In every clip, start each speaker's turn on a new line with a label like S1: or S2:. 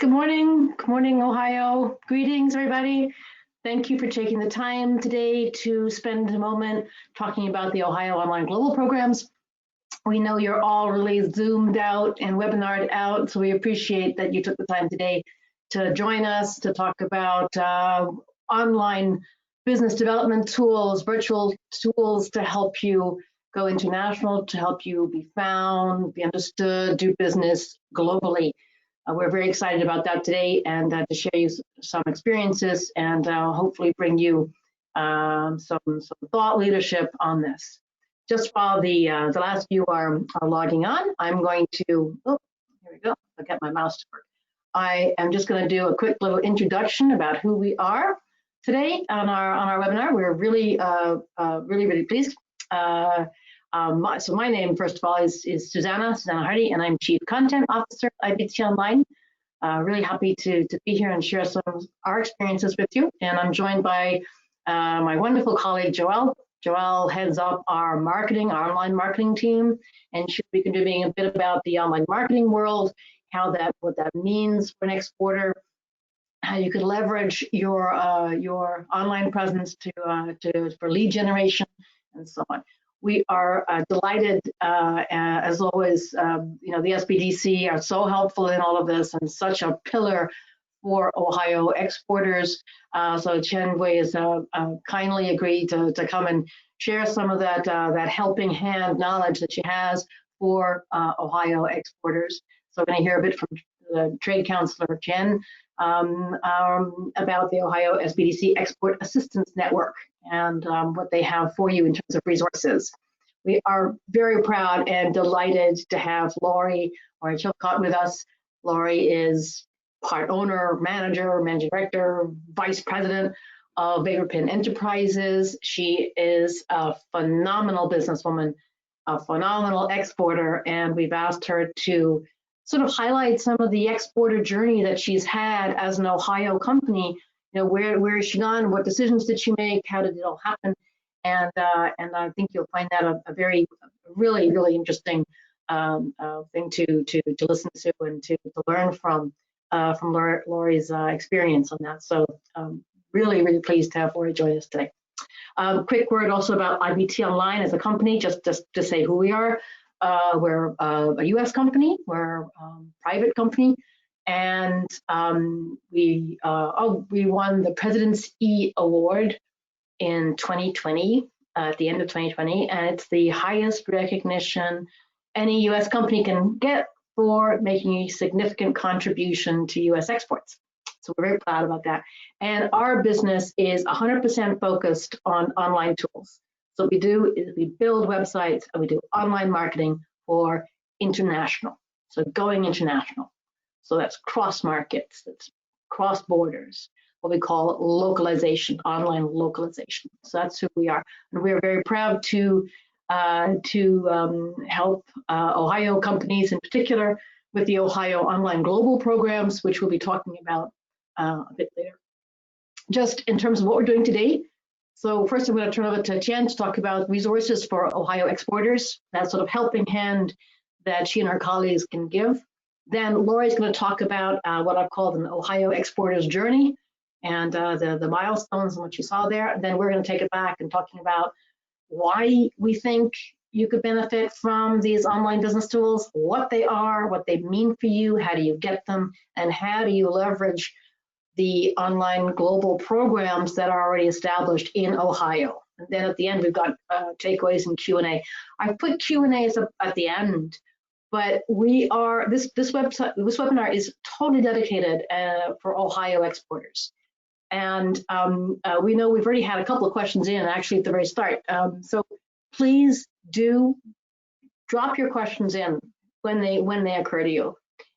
S1: Good morning. Good morning, Ohio. Greetings, everybody. Thank you for taking the time today to spend a moment talking about the Ohio Online Global Programs. We know you're all really Zoomed out and webinared out, so we appreciate that you took the time today to join us to talk about online business development tools, virtual tools to help you go international, to help you be found, be understood, do business globally. We're very excited about that today and to share you some experiences and hopefully bring you some thought leadership on this. Just while the last few are logging on, I'm going to, oh, here we go, I'll get my mouse to work. I am just going to do a quick little introduction about who we are today on our webinar. We're really, really pleased. So my name, first of all, is Susanna Hardy, and I'm Chief Content Officer at IBT Online. Really happy to be here and share some of our experiences with you. And I'm joined by my wonderful colleague, Joelle. Joelle heads up our marketing, our online marketing team, and she'll be contributing a bit about the online marketing world, what that means for an exporter, how you could leverage your online presence for lead generation, and so on. We are delighted, as always, the SBDC are so helpful in all of this and such a pillar for Ohio exporters. So Thien Bui has kindly agreed to come and share some of that helping hand knowledge that she has for Ohio exporters. So we're going to hear a bit from the Trade Counselor Jen about the Ohio SBDC Export Assistance Network and what they have for you in terms of resources. We are very proud and delighted to have Laurie Chilcote with us. Laurie is part owner, manager, managing director, vice president of Vaporpin Enterprises. She is a phenomenal businesswoman, a phenomenal exporter, and we've asked her to sort of highlight some of the exporter journey that she's had as an Ohio company. Where has she gone? What decisions did she make? How did it all happen? And I think you'll find that a very, really interesting thing to listen to and to learn from Laurie's experience on that. So really pleased to have Laurie join us today. Quick word also about IBT Online as a company, just to say who we are. We're a U.S. company. We're a private company, and we won the President's E Award in 2020, at the end of 2020, and it's the highest recognition any U.S. company can get for making a significant contribution to U.S. exports. So we're very proud about that. And our business is 100% focused on online tools. So what we do is we build websites and we do online marketing for international. So going international. So that's cross markets, that's cross borders, what we call localization, online localization. So that's who we are. And we're very proud to help Ohio companies in particular with the Ohio Online Global Programs, which we'll be talking about a bit later. Just in terms of what we're doing today, so first I'm going to turn over to Thien to talk about resources for Ohio exporters, that sort of helping hand that she and her colleagues can give. Then Laurie's going to talk about what I've called an Ohio exporter's journey and the milestones and what you saw there. And then we're going to take it back and talking about why we think you could benefit from these online business tools, what they are, what they mean for you, how do you get them, and how do you leverage the online global programs that are already established in Ohio. And then at the end, we've got takeaways and Q&A. I put Q&As at the end, but we are this webinar is totally dedicated for Ohio exporters. And we know we've already had a couple of questions in actually at the very start. So please do drop your questions in when they occur to you.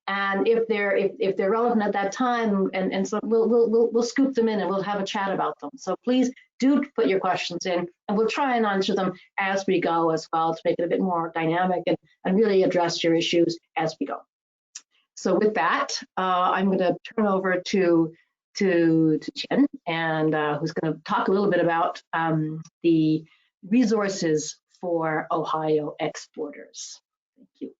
S1: And if they're relevant at that time, and so we'll scoop them in and we'll have a chat about them. So please do put your questions in, and we'll try and answer them as we go as well to make it a bit more dynamic and really address your issues as we go. So with that, I'm going to turn over to Thien, and who's going to talk a little bit about the resources for Ohio exporters. Thank you.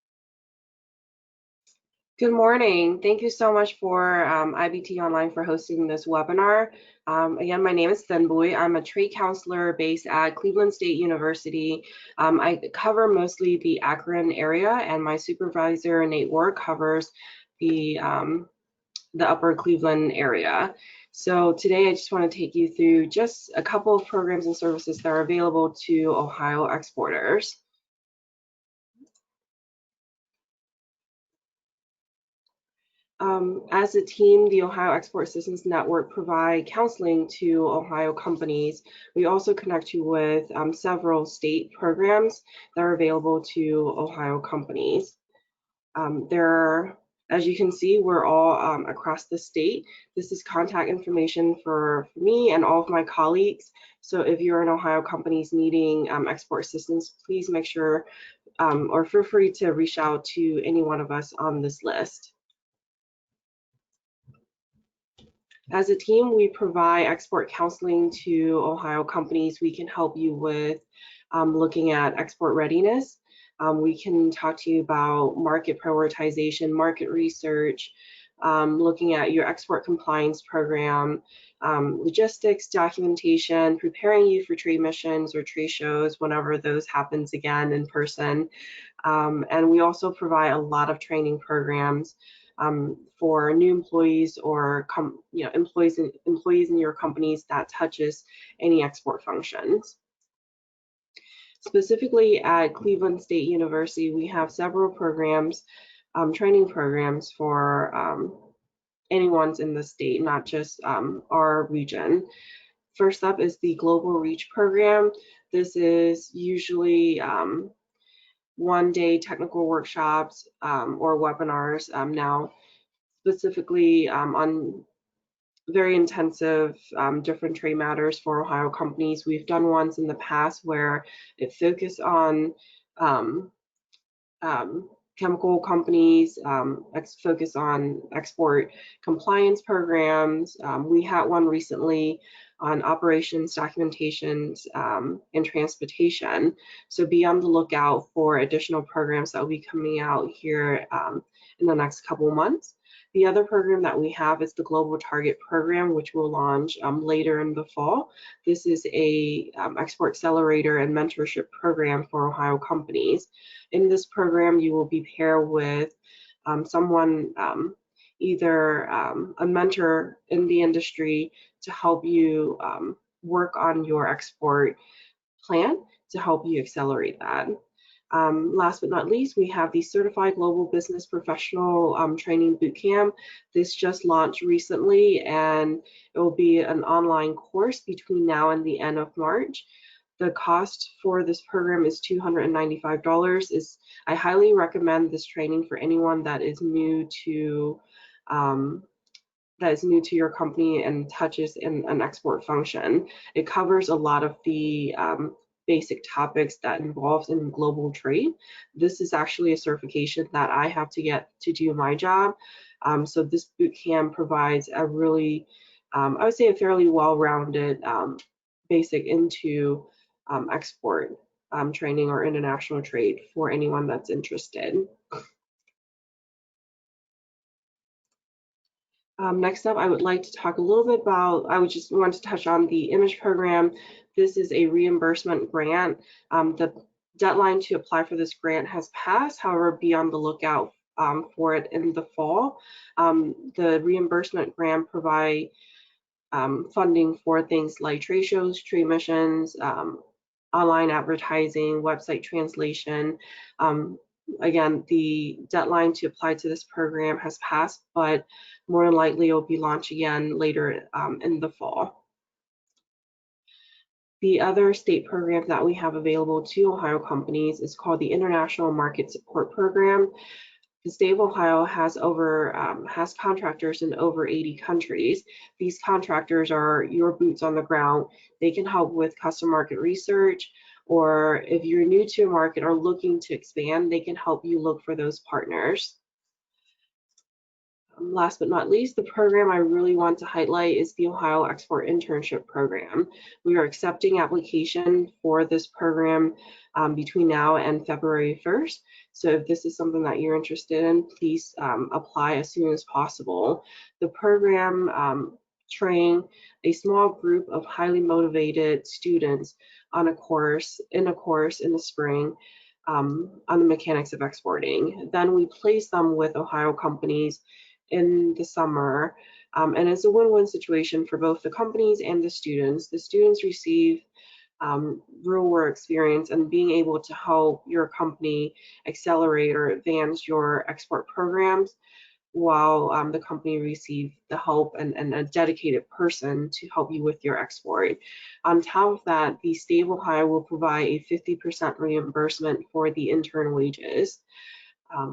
S2: Good morning. Thank you so much for IBT Online for hosting this webinar. Again, my name is Thien Bui. I'm a trade counselor based at Cleveland State University. I cover mostly the Akron area, and my supervisor, Nate Ward, covers the upper Cleveland area. So today I just want to take you through just a couple of programs and services that are available to Ohio exporters. As a team, the Ohio Export Assistance Network provide counseling to Ohio companies. We also connect you with several state programs that are available to Ohio companies. As you can see, we're all across the state. This is contact information for me and all of my colleagues. So if you're in Ohio companies needing export assistance, please make sure or feel free to reach out to any one of us on this list. As a team, we provide export counseling to Ohio companies. We can help you with looking at export readiness. We can talk to you about market prioritization, market research, looking at your export compliance program, logistics, documentation, preparing you for trade missions or trade shows whenever those happens again in person. And we also provide a lot of training programs for new employees or employees in your companies that touches any export functions. Specifically at Cleveland State University, we have several programs, training programs for anyone's in the state, not just our region. First up is the Global Reach program. This is usually one-day technical workshops or webinars now specifically on very intensive different trade matters for Ohio companies. We've done ones in the past where it focused on chemical companies, focus on export compliance programs. We had one recently on operations, documentations, and transportation. So be on the lookout for additional programs that will be coming out here in the next couple months. The other program that we have is the Global Target program, which will launch later in the fall. This is a export accelerator and mentorship program for Ohio companies. In this program, you will be paired with someone, either a mentor in the industry to help you work on your export plan to help you accelerate that. Last but not least, we have the Certified Global Business Professional Training Bootcamp. This just launched recently, and it will be an online course between now and the end of March. The cost for this program is $295. I highly recommend this training for anyone that is new to your company and touches an export function. It covers a lot of the basic topics that involves in global trade. This is actually a certification that I have to get to do my job. So this bootcamp provides a really, I would say, a fairly well-rounded basic into export training or international trade for anyone that's interested. Next up, I would like to talk a little bit about, I would just want to touch on the IMAGE program. This is a reimbursement grant. The deadline to apply for this grant has passed, however, be on the lookout for it in the fall. The reimbursement grant provide funding for things like trade shows, trade missions, online advertising, website translation. Again, the deadline to apply to this program has passed, but more than likely it will be launched again later in the fall. The other state program that we have available to Ohio companies is called the International Market Support Program. The state of Ohio has contractors in over 80 countries. These contractors are your boots on the ground. They can help with custom market research, or if you're new to a market or looking to expand, they can help you look for those partners. Last but not least, the program I really want to highlight is the Ohio Export Internship Program. We are accepting application for this program between now and February 1st. So if this is something that you're interested in, please apply as soon as possible. The program train a small group of highly motivated students on a course in the spring on the mechanics of exporting. Then we place them with Ohio companies in the summer, and it's a win-win situation for both the companies and the students. The students receive real world experience and being able to help your company accelerate or advance your export programs, while the company receives the help and a dedicated person to help you with your export. On top of that, the state of Ohio will provide a 50% reimbursement for the intern wages.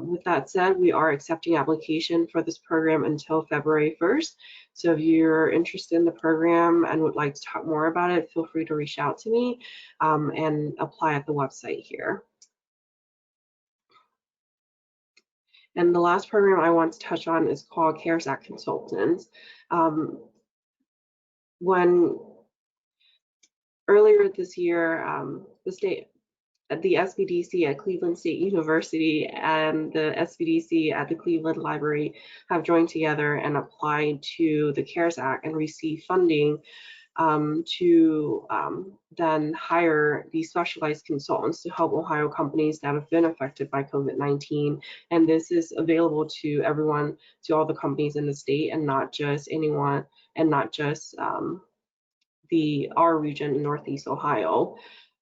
S2: With that said, we are accepting application for this program until February 1st. So if you're interested in the program and would like to talk more about it, feel free to reach out to me and apply at the website here. And the last program I want to touch on is called CARES Act Consultants. When earlier this year, the SBDC at Cleveland State University and the SBDC at the Cleveland Library have joined together and applied to the CARES Act and received funding to then hire these specialized consultants to help Ohio companies that have been affected by COVID-19. And this is available to everyone, to all the companies in the state, and not just anyone, and not just our region in Northeast Ohio.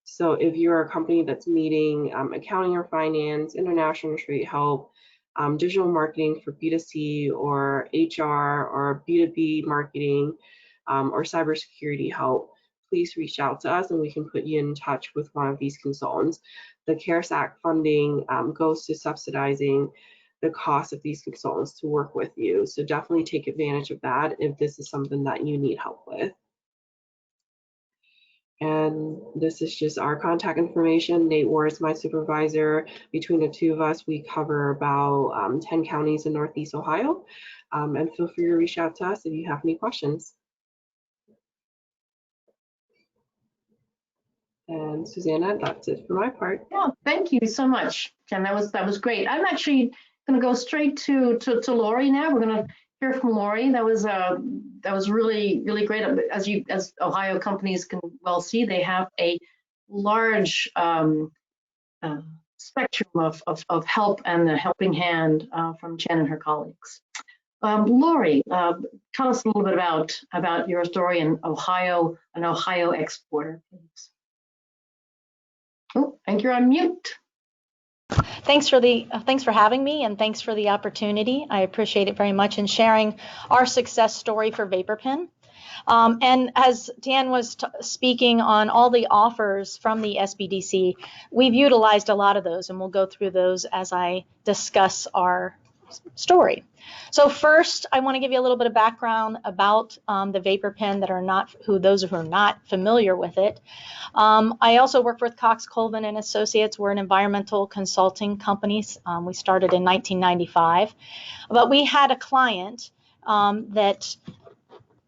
S2: So if you're a company that's needing accounting or finance, international trade help, digital marketing for B2C or HR or B2B marketing, or cybersecurity help, please reach out to us and we can put you in touch with one of these consultants. The CARES Act funding goes to subsidizing the cost of these consultants to work with you. So definitely take advantage of that if this is something that you need help with. And this is just our contact information. Nate Ward is my supervisor. Between the two of us, we cover about 10 counties in Northeast Ohio. And feel free to reach out to us if you have any questions. And Susanna, that's it for my part.
S1: Yeah, thank you so much, Jen. That was great. I'm actually going to go straight to Laurie now. We're going to hear from Laurie. That was really great. As Ohio companies can well see, they have a large spectrum of help and a helping hand from Jen and her colleagues. Laurie, tell us a little bit about your story in Ohio, an Ohio exporter, please. Oh, I think you're on mute.
S3: Thanks for having me, and thanks for the opportunity. I appreciate it very much in sharing our success story for VaporPen. And as Dan was speaking on all the offers from the SBDC, we've utilized a lot of those, and we'll go through those as I discuss our story. So first, I want to give you a little bit of background about the VaporPen those who are not familiar with it. I also work with Cox Colvin and Associates. We're an environmental consulting company. We started in 1995, but we had a client that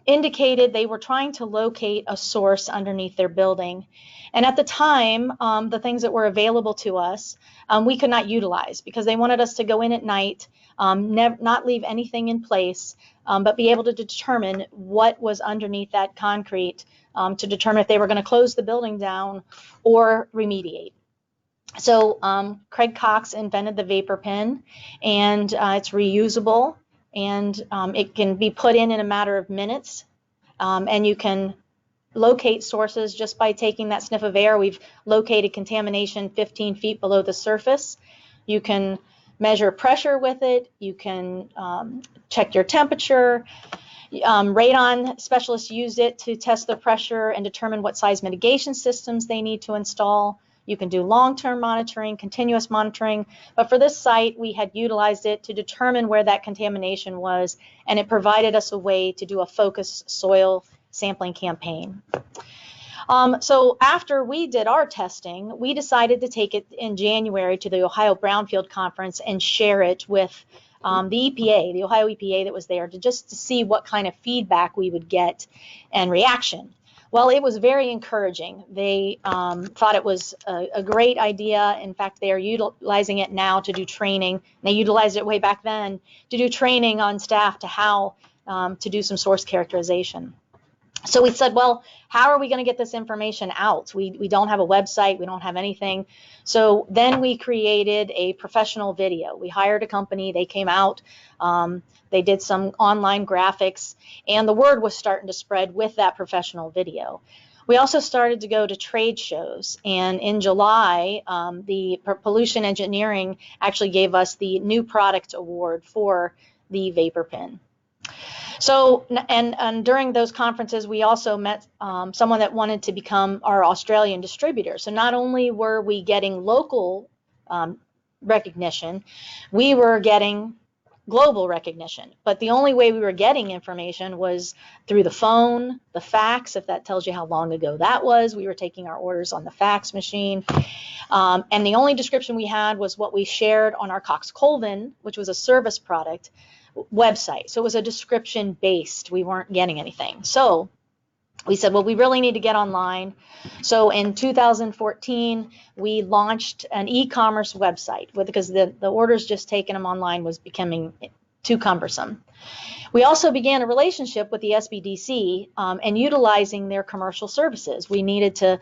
S3: indicated they were trying to locate a source underneath their building. And at the time, the things that were available to us, we could not utilize because they wanted us to go in at night, not leave anything in place, but be able to determine what was underneath that concrete to determine if they were going to close the building down or remediate. So Craig Cox invented the VaporPen, and it's reusable, and it can be put in a matter of minutes, and you can locate sources just by taking that sniff of air. We've located contamination 15 feet below the surface. You can measure pressure with it. You can check your temperature. Radon specialists use it to test the pressure and determine what size mitigation systems they need to install. You can do long-term monitoring, continuous monitoring, but for this site, we had utilized it to determine where that contamination was, and it provided us a way to do a focused soil sampling campaign. So after we did our testing, we decided to take it in January to the Ohio Brownfield Conference and share it with the EPA, the Ohio EPA that was there, to see what kind of feedback we would get and reaction. Well, it was very encouraging. They thought it was a great idea. In fact, they are utilizing it now to do training. They utilized it way back then to do training on staff to how to do some source characterization. So we said, well, how are we going to get this information out? We don't have a website. We don't have anything. So then we created a professional video. We hired a company. They came out. They did some online graphics, and the word was starting to spread with that professional video. We also started to go to trade shows, and in July, the Pollution Engineering actually gave us the New Product Award for the Vapor Pen. So, and during those conferences, we also met someone that wanted to become our Australian distributor. So not only were we getting local recognition, we were getting global recognition. But the only way we were getting information was through the phone, the fax, if that tells you how long ago that was. We were taking our orders on the fax machine. And the only description we had was what we shared on our Cox Colvin, which was a service product website. So it was a description based. We weren't getting anything. So we said, well, we really need to get online. So in 2014, we launched an e-commerce website because the orders just taking them online was becoming too cumbersome. We also began a relationship with the SBDC and utilizing their commercial services. We needed to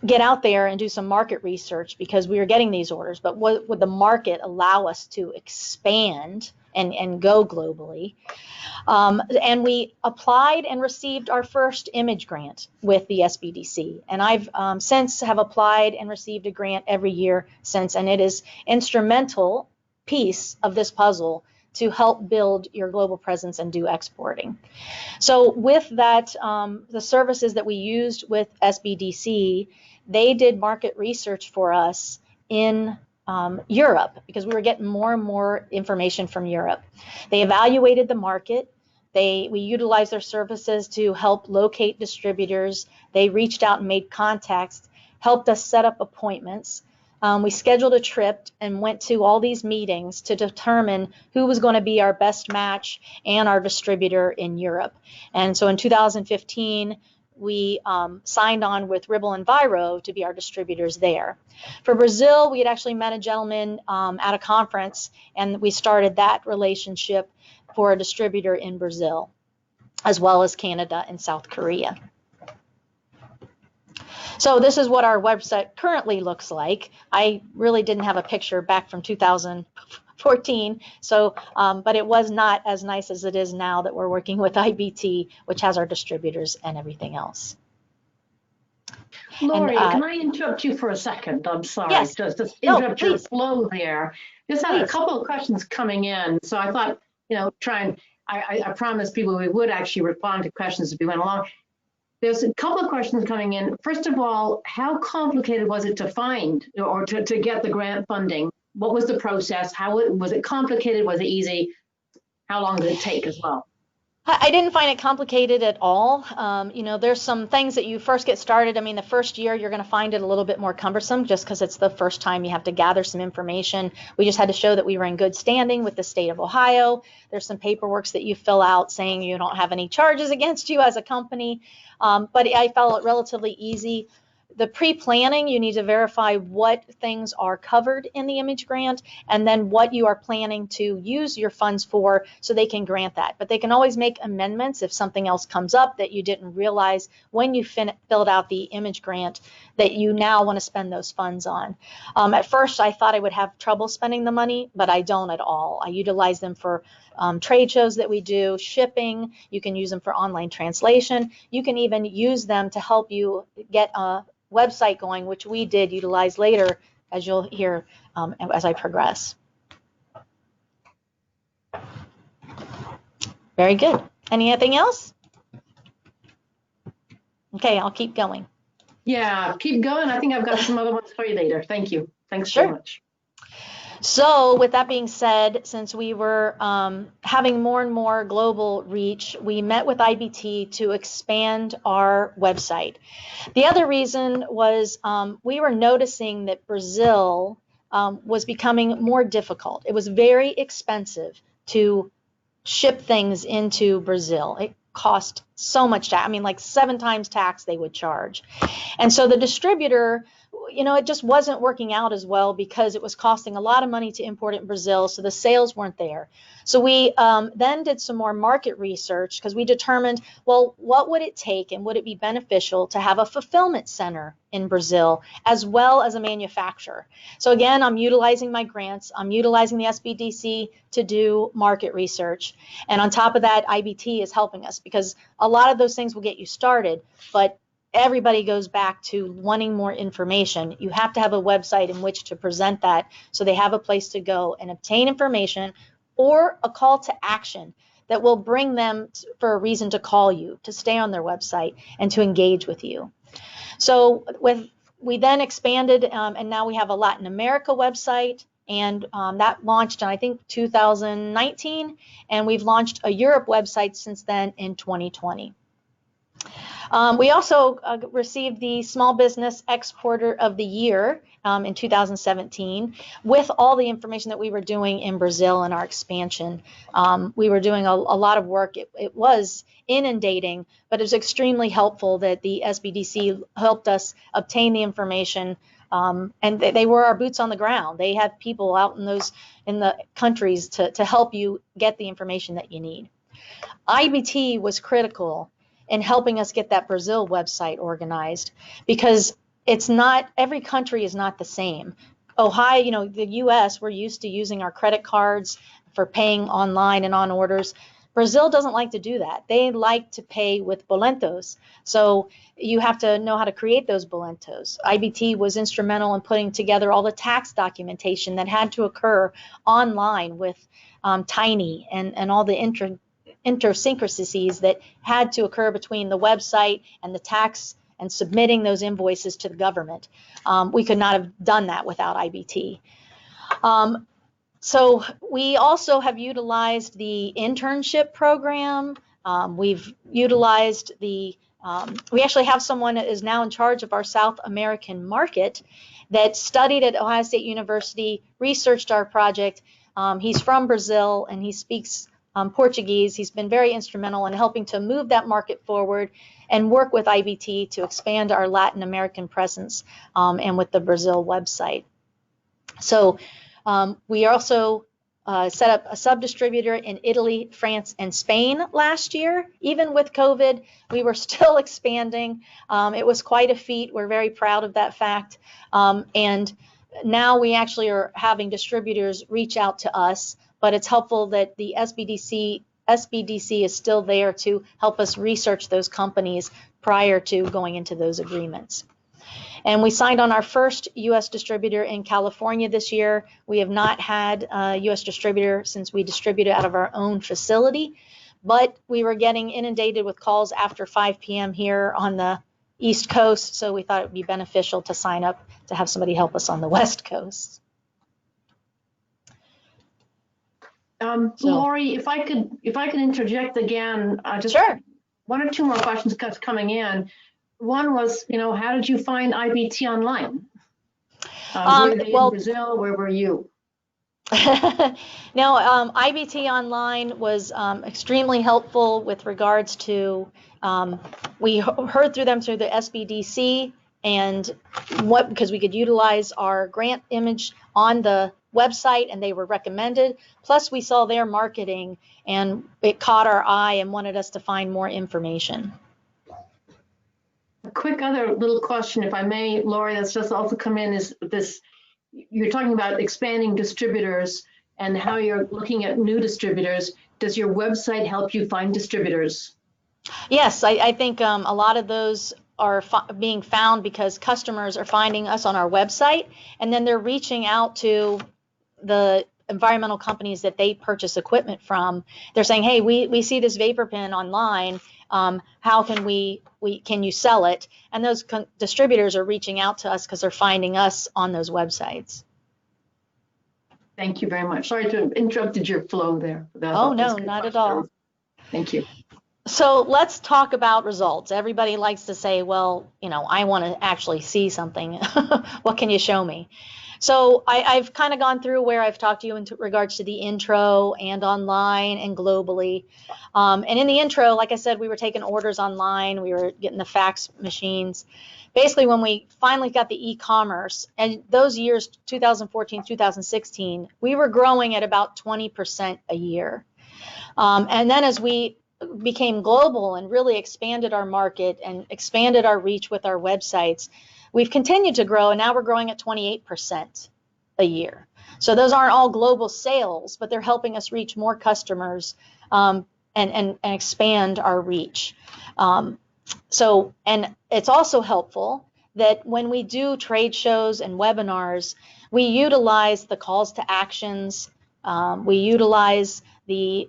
S3: get out there and do some market research because we were getting these orders, but what would the market allow us to expand and go globally? And we applied and received our first image grant with the SBDC. And I've since have applied and received a grant every year since, and it is instrumental piece of this puzzle to help build your global presence and do exporting. So with that, the services that we used with SBDC, they did market research for us in Europe because we were getting more and more information from Europe. They evaluated the market. We utilized their services to help locate distributors. They reached out and made contacts, helped us set up appointments. We scheduled a trip and went to all these meetings to determine who was going to be our best match and our distributor in Europe. And so in 2015, we signed on with Ribble and Viro to be our distributors there. For Brazil, we had actually met a gentleman at a conference, and we started that relationship for a distributor in Brazil, as well as Canada and South Korea. So this is what our website currently looks like. I really didn't have a picture back from 2014, so but it was not as nice as it is now that we're working with IBT, which has our distributors and everything else.
S1: Laurie, can I interrupt you for a second? I'm sorry.
S3: Yes.
S1: Just interrupt your
S3: please.
S1: flow there. Just had a couple of questions coming in, so I thought, I promised people we would actually respond to questions as we went along. There's a couple of questions coming in. First of all, how complicated was it to find or to get the grant funding? What was the process? Was it complicated? Was it easy? How long did it take as well?
S3: I didn't find it complicated at all. There's some things that you first get started. I mean, the first year you're going to find it a little bit more cumbersome just because it's the first time you have to gather some information. We just had to show that we were in good standing with the state of Ohio. There's some paperwork that you fill out saying you don't have any charges against you as a company. But I felt it relatively easy. The pre-planning, you need to verify what things are covered in the image grant and then what you are planning to use your funds for so they can grant that. But they can always make amendments if something else comes up that you didn't realize when you filled out the image grant that you now want to spend those funds on. At first, I thought I would have trouble spending the money, but I don't at all. I utilize them for trade shows that we do, shipping. You can use them for online translation. You can even use them to help you get a website going, which we did utilize later, as you'll hear as I progress. Very good. Anything else? Okay, I'll keep going.
S1: Yeah, keep going. I think I've got some other ones for you later. Thank you. Thanks
S3: Sure.
S1: so much.
S3: So with that being said, since we were having more and more global reach, we met with IBT to expand our website. The other reason was we were noticing that Brazil was becoming more difficult. It was very expensive to ship things into Brazil. It cost so much tax. I mean, like 7 times tax they would charge. And so the distributor, it just wasn't working out as well because it was costing a lot of money to import it in Brazil. So the sales weren't there. So we then did some more market research because we determined, well, what would it take and would it be beneficial to have a fulfillment center in Brazil as well as a manufacturer? So again, I'm utilizing my grants. I'm utilizing the SBDC to do market research. And on top of that, IBT is helping us because a lot of those things will get you started, but everybody goes back to wanting more information. You have to have a website in which to present that so they have a place to go and obtain information or a call to action that will bring them for a reason to call you, to stay on their website, and to engage with you. So we then expanded, and now we have a Latin America website, and that launched in, I think, 2019, and we've launched a Europe website since then in 2020. We also received the Small Business Exporter of the Year in 2017 with all the information that we were doing in Brazil and our expansion. We were doing a lot of work. It was inundating, but it was extremely helpful that the SBDC helped us obtain the information, and they were our boots on the ground. They had people out in the countries to help you get the information that you need. IBT was critical in helping us get that Brazil website organized because it's not, every country is not the same. Ohio, the US, we're used to using our credit cards for paying online and on orders. Brazil doesn't like to do that. They like to pay with boletos. So you have to know how to create those boletos. IBT was instrumental in putting together all the tax documentation that had to occur online with Tiny and all the idiosyncrasies that had to occur between the website and the tax and submitting those invoices to the government. We could not have done that without IBT. So we also have utilized the internship program. We've utilized we actually have someone that is now in charge of our South American market that studied at Ohio State University, researched our project. He's from Brazil and he speaks Portuguese. He's been very instrumental in helping to move that market forward and work with IBT to expand our Latin American presence and with the Brazil website. So we also set up a sub-distributor in Italy, France, and Spain last year. Even with COVID, we were still expanding. It was quite a feat. We're very proud of that fact. And now we actually are having distributors reach out to us, but it's helpful that the SBDC is still there to help us research those companies prior to going into those agreements. And we signed on our first U.S. distributor in California this year. We have not had a U.S. distributor since we distributed out of our own facility, but we were getting inundated with calls after 5 p.m. here on the East Coast, so we thought it would be beneficial to sign up to have somebody help us on the West Coast.
S1: Laurie, if I could interject again, just
S3: sure.
S1: 1 or 2 more questions coming in. One was, how did you find IBT online? Were they in Brazil? Where were you?
S3: No, IBT online was extremely helpful with regards to, we heard through them through the SBDC and because we could utilize our grant image on the website and they were recommended. Plus we saw their marketing and it caught our eye and wanted us to find more information.
S1: A quick other little question, if I may, Laurie, that's just also come in is this, you're talking about expanding distributors and how you're looking at new distributors. Does your website help you find distributors?
S3: Yes, I think a lot of those are being found because customers are finding us on our website and then they're reaching out to the environmental companies that they purchase equipment from. They're saying, hey, we see this vapor pen online. How can can you sell it? And those distributors are reaching out to us because they're finding us on those websites.
S1: Thank you very much. Sorry to have interrupted your flow there.
S3: Oh, no, not at all.
S1: Thank you.
S3: So let's talk about results. Everybody likes to say, well, I want to actually see something. What can you show me? So I've kind of gone through where I've talked to you in regards to the intro and online and globally. And in the intro, like I said, we were taking orders online. We were getting the fax machines. Basically, when we finally got the e-commerce, and those years, 2014, 2016, we were growing at about 20% a year. And then as we became global and really expanded our market and expanded our reach with our websites, we've continued to grow, and now we're growing at 28% a year. So those aren't all global sales, but they're helping us reach more customers and expand our reach. And it's also helpful that when we do trade shows and webinars, we utilize the calls to actions, we utilize the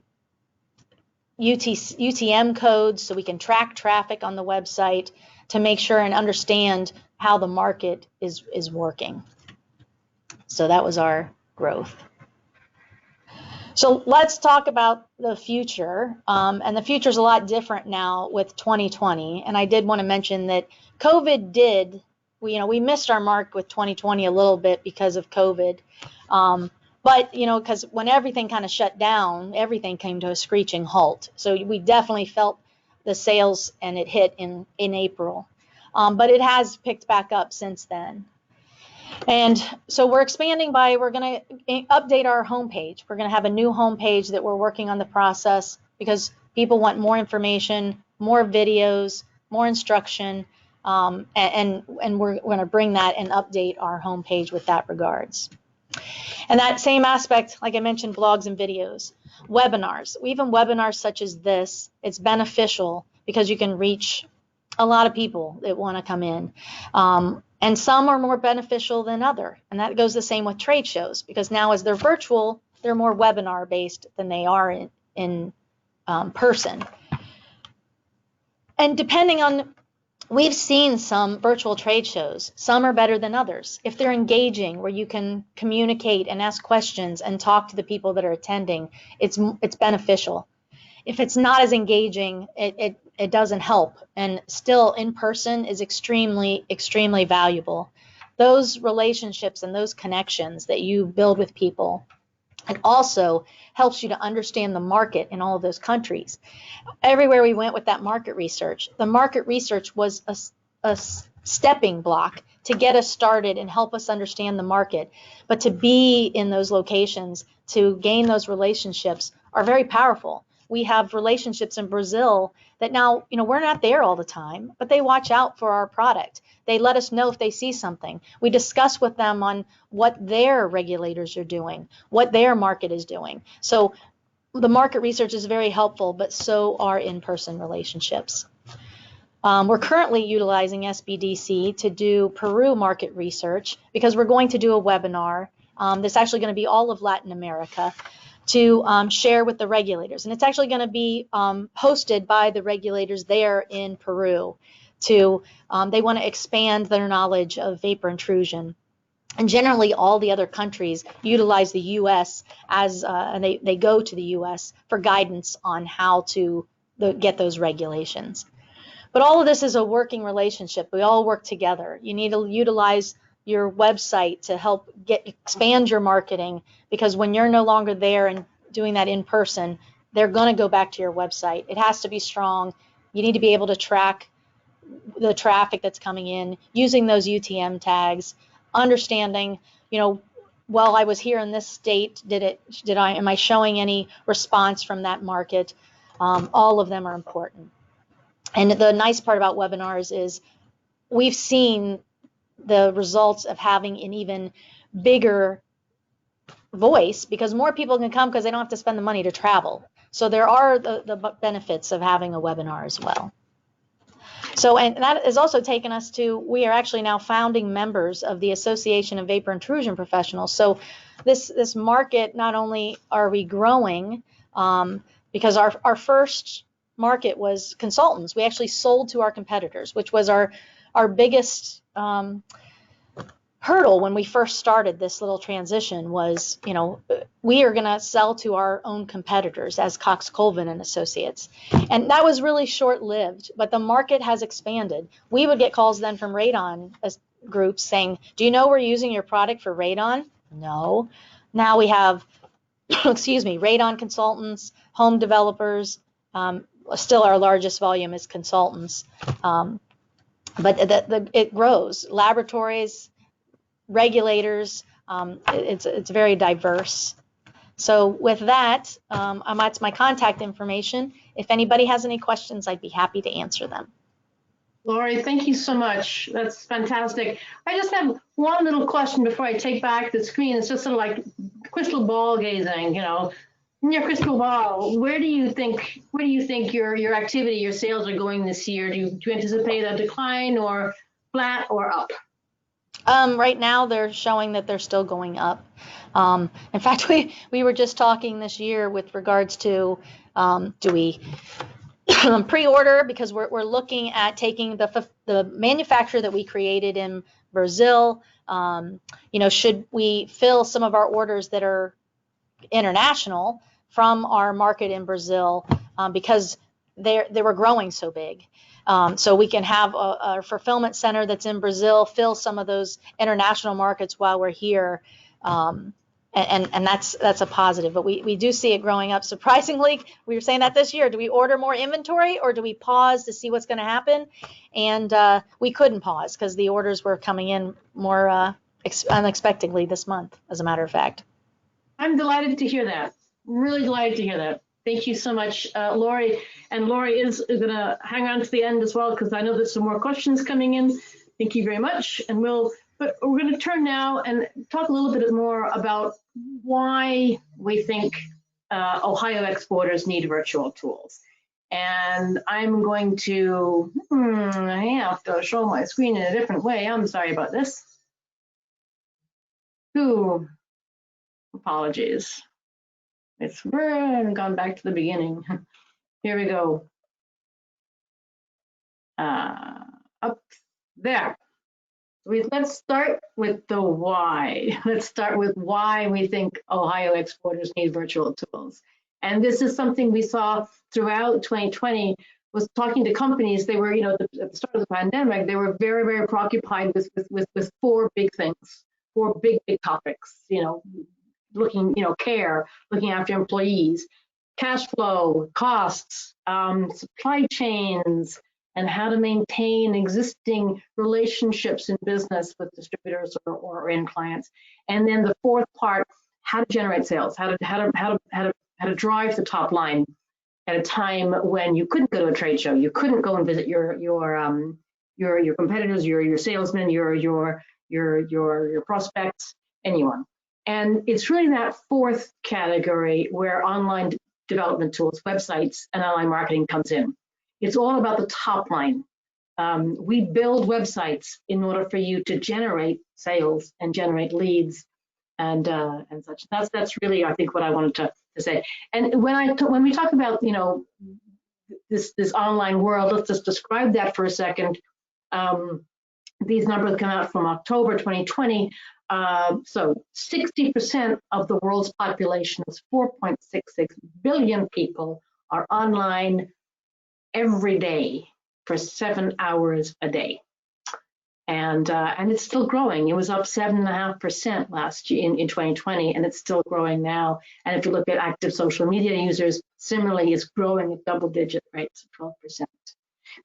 S3: UTM codes so we can track traffic on the website to make sure and understand how the market is working. So that was our growth. So let's talk about the future. And the future is a lot different now with 2020. And I did want to mention that COVID we missed our mark with 2020 a little bit because of COVID. But, because when everything kind of shut down, everything came to a screeching halt. So we definitely felt the sales, and it hit in April. But it has picked back up since then. And so we're expanding we're going to update our homepage. We're going to have a new homepage that we're working on the process because people want more information, more videos, more instruction. And we're going to bring that and update our homepage with that regards. And that same aspect, like I mentioned, blogs and videos, webinars, even webinars such as this, it's beneficial because you can reach a lot of people that want to come in. And some are more beneficial than other. And that goes the same with trade shows because now as they're virtual, they're more webinar based than they are in person. And depending on, we've seen some virtual trade shows. Some are better than others. If they're engaging, where you can communicate and ask questions and talk to the people that are attending, it's beneficial. If it's not as engaging, it doesn't help. And still, in person is extremely, extremely valuable. Those relationships and those connections that you build with people, it also helps you to understand the market in all of those countries. Everywhere we went with that market research, the market research was a stepping block to get us started and help us understand the market. But to be in those locations, to gain those relationships are very powerful. We have relationships in Brazil that now, we're not there all the time, but they watch out for our product. They let us know if they see something. We discuss with them on what their regulators are doing, what their market is doing. So the market research is very helpful, but so are in-person relationships. We're currently utilizing SBDC to do Peru market research because we're going to do a webinar. That's actually going to be all of Latin America to share with the regulators. And it's actually going to be hosted by the regulators there in Peru. They want to expand their knowledge of vapor intrusion. And generally, all the other countries utilize the U.S. and they go to the U.S. for guidance on how to get those regulations. But all of this is a working relationship. We all work together. You need to utilize your website to help expand your marketing, because when you're no longer there and doing that in person, they're going to go back to your website. It has to be strong. You need to be able to track the traffic that's coming in using those UTM tags, understanding, well, I was here in this state, am I showing any response from that market? All of them are important. And the nice part about webinars is we've seen the results of having an even bigger voice because more people can come because they don't have to spend the money to travel. So there are the benefits of having a webinar as well. So, and that has also taken us to, we are actually now founding members of the Association of Vapor Intrusion Professionals. So this market, not only are we growing, because our first market was consultants. We actually sold to our competitors, which was our biggest hurdle when we first started this little transition was, we are going to sell to our own competitors as Cox Colvin and Associates. And that was really short-lived, but the market has expanded. We would get calls then from radon groups saying, do you know we're using your product for radon? No. Now we have, excuse me, radon consultants, home developers, still our largest volume is consultants. But it grows. Laboratories, regulators, it's very diverse. So with that, that's my contact information. If anybody has any questions, I'd be happy to answer them.
S1: Laurie, thank you so much. That's fantastic. I just have one little question before I take back the screen. It's just sort of like crystal ball gazing, you know. In your crystal ball, where do you think your activity, your sales are going this year? Do you anticipate a decline or flat or up?
S3: Right now, they're showing that they're still going up. In fact, we were just talking this year with regards to do we pre-order, because we're looking at taking the manufacturer that we created in Brazil. Should we fill some of our orders that are international from our market in Brazil, because they were growing so big. So we can have a fulfillment center that's in Brazil fill some of those international markets while we're here. And that's a positive, but we do see it growing up. Surprisingly, we were saying that this year, do we order more inventory or do we pause to see what's going to happen? And we couldn't pause because the orders were coming in more unexpectedly this month, as a matter of fact.
S1: I'm delighted to hear that. I'm really delighted to hear that. Thank you so much, Laurie. And Laurie is going to hang on to the end as well, because I know there's some more questions coming in. Thank you very much. And but we're going to turn now and talk a little bit more about why we think Ohio exporters need virtual tools. And I'm going to, I have to show my screen in a different way. I'm sorry about this. Ooh, apologies. It's gone back to the beginning. Here we go. Up there. Let's start with the why. Let's start with why we think Ohio exporters need virtual tools. And this is something we saw throughout 2020, was talking to companies. They were, at the start of the pandemic, they were very, very preoccupied with four big things, four big topics, looking, care, looking after employees, cash flow, costs, supply chains, and how to maintain existing relationships in business with distributors or end clients. And then the fourth part, how to generate sales, how to drive the top line at a time when you couldn't go to a trade show, you couldn't go and visit your competitors, your salesmen, your prospects, anyone. And it's really that fourth category where online development tools, websites, and online marketing comes in. It's all about the top line. We build websites in order for you to generate sales and generate leads and such. That's really, I think, what I wanted to say. And when we talk about this online world, let's just describe that for a second. These numbers come out from October 2020. So 60% of the world's population is 4.66 billion people are online every day for 7 hours a day. And it's still growing. It was up 7.5% last year in 2020, and it's still growing now. And if you look at active social media users, similarly, it's growing at double-digit rates, 12%.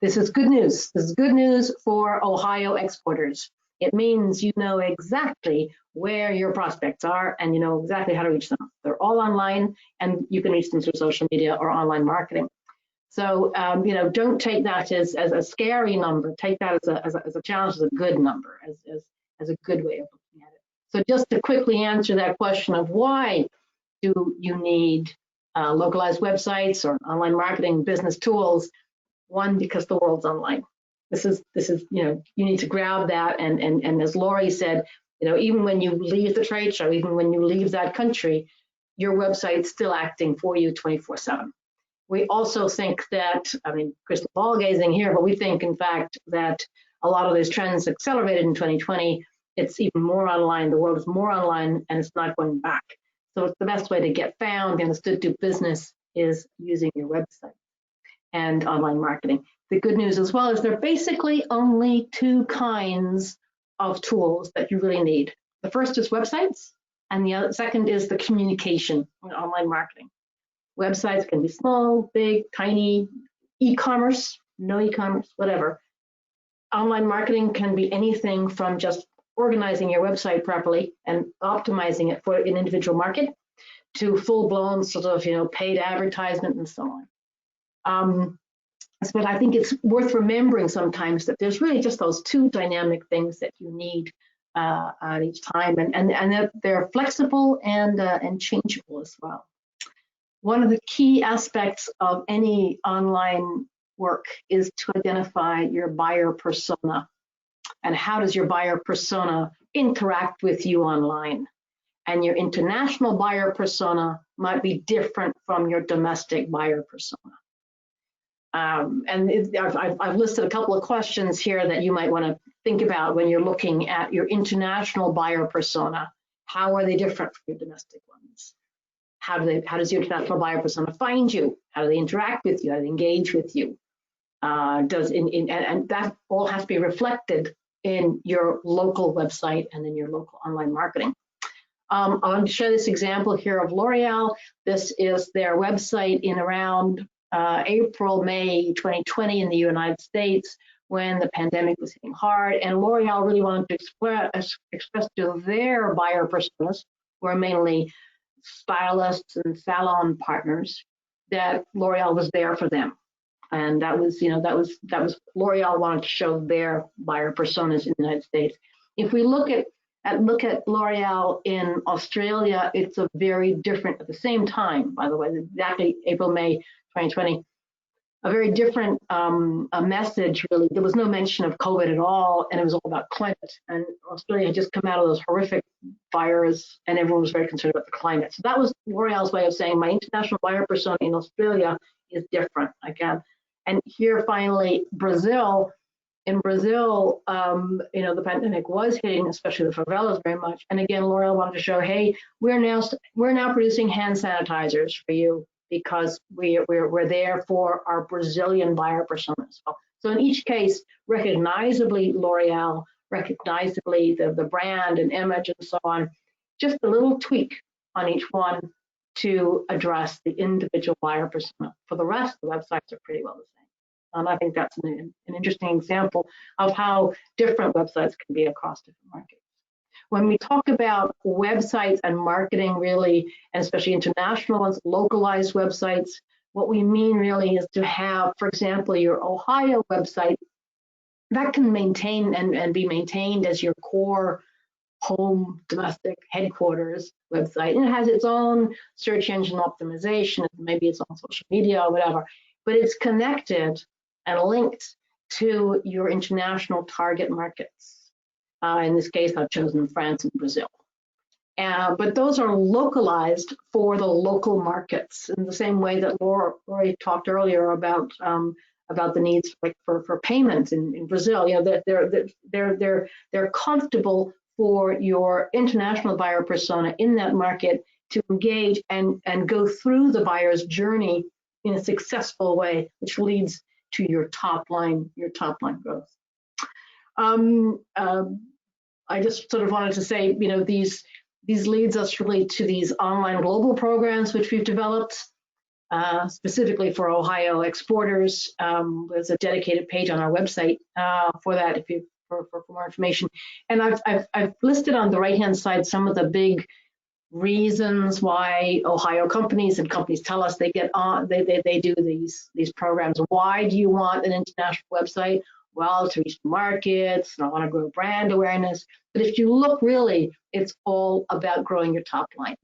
S1: This is good news. This is good news for Ohio exporters. It means you know exactly where your prospects are and you know exactly how to reach them. They're all online, and you can reach them through social media or online marketing. So, don't take that as a scary number. Take that as a challenge, as a good number, as a good way of looking at it. So just to quickly answer that question of why do you need localized websites or online marketing business tools? One, because the world's online. This is you need to grab that, and as Laurie said, even when you leave the trade show, even when you leave that country, your website's still acting for you 24/7. We also think that, crystal ball gazing here, but we think, in fact, that a lot of those trends accelerated in 2020. It's even more online. The world is more online, and it's not going back. So it's the best way to get found and understood, do business is using your website and online marketing. The good news as well is there are basically only two kinds of tools that you really need. The first is websites, and the second is the communication in online marketing. Websites can be small, big, tiny, e-commerce, no e-commerce, whatever. Online marketing can be anything from just organizing your website properly and optimizing it for an individual market to full-blown sort of, paid advertisement and so on. But I think it's worth remembering sometimes that there's really just those two dynamic things that you need at each time, and they're flexible and changeable as well. One of the key aspects of any online work is to identify your buyer persona, and how does your buyer persona interact with you online. And your international buyer persona might be different from your domestic buyer persona. I've listed a couple of questions here that you might want to think about when you're looking at your international buyer persona. How are they different from your domestic ones? How does your international buyer persona find you? How do they interact with you? How do they engage with you? And that all has to be reflected in your local website and in your local online marketing. I want to show this example here of L'Oreal. This is their website in around April, May 2020 in the United States, when the pandemic was hitting hard, and L'Oreal really wanted to express to their buyer personas, who are mainly stylists and salon partners, that L'Oreal was there for them. And that was L'Oreal wanted to show their buyer personas in the United States. If we look at L'Oreal in Australia, it's a very different, at the same time, by the way, exactly April, May 2020, a very different a message, really. There was no mention of COVID at all, and it was all about climate. And Australia had just come out of those horrific fires, and everyone was very concerned about the climate. So that was L'Oreal's way of saying, my international buyer persona in Australia is different, again. And here, finally, Brazil. In Brazil, the pandemic was hitting, especially the favelas, very much. And again, L'Oreal wanted to show, hey, we're now producing hand sanitizers for you because we're there for our Brazilian buyer personas. So in each case, recognizably L'Oreal, recognizably the brand and image and so on, just a little tweak on each one to address the individual buyer persona. For the rest, the websites are pretty well the same. And I think that's an interesting example of how different websites can be across different markets. When we talk about websites and marketing, really, and especially international ones, localized websites, what we mean really is to have, for example, your Ohio website that can maintain and be maintained as your core home domestic headquarters website. And it has its own search engine optimization, maybe it's on social media or whatever, but it's connected and linked to your international target markets. In this case, I've chosen France and Brazil. But those are localized for the local markets in the same way that Laurie talked earlier about the needs for payments in Brazil. They're comfortable for your international buyer persona in that market to engage and go through the buyer's journey in a successful way, which leads to your top line growth. I just sort of wanted to say, these leads us really to these online global programs which we've developed specifically for Ohio exporters. There's a dedicated page on our website for that for more information. And I've listed on the right-hand side some of the big reasons why Ohio companies tell us they get on, they do these programs. Why do you want an international website? Well, to reach markets, and I want to grow brand awareness. But if you look really, it's all about growing your top line.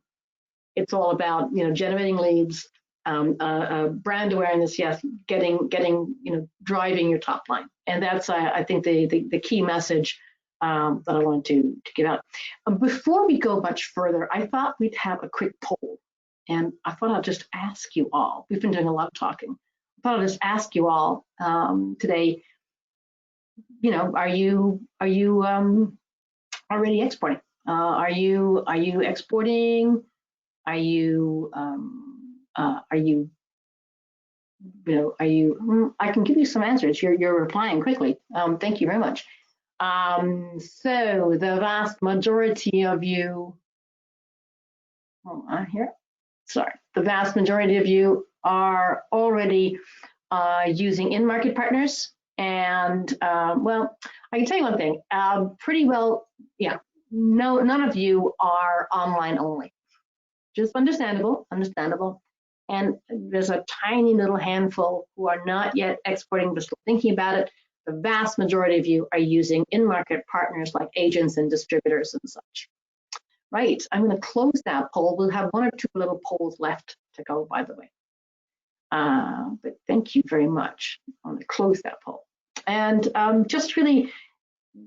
S1: It's all about generating leads, brand awareness, yes, driving your top line. And that's I think the key message that I wanted to get out. Before we go much further, I thought we'd have a quick poll, and I thought I'll just ask you all. We've been doing a lot of talking. I thought I'll just ask you all today. Are you already exporting? Are you exporting? Are you I can give you some answers. You're replying quickly. Thank you very much. So the vast majority of you, hold on here, sorry, the vast majority of you are already using in-market partners. And well, I can tell you one thing, pretty well, yeah, no, none of you are online only. Just understandable. And there's a tiny little handful who are not yet exporting, just thinking about it. The vast majority of you are using in-market partners like agents and distributors and such. Right, I'm going to close that poll. We'll have one or two little polls left to go, by the way. But thank you very much. I'm going to close that poll. And just really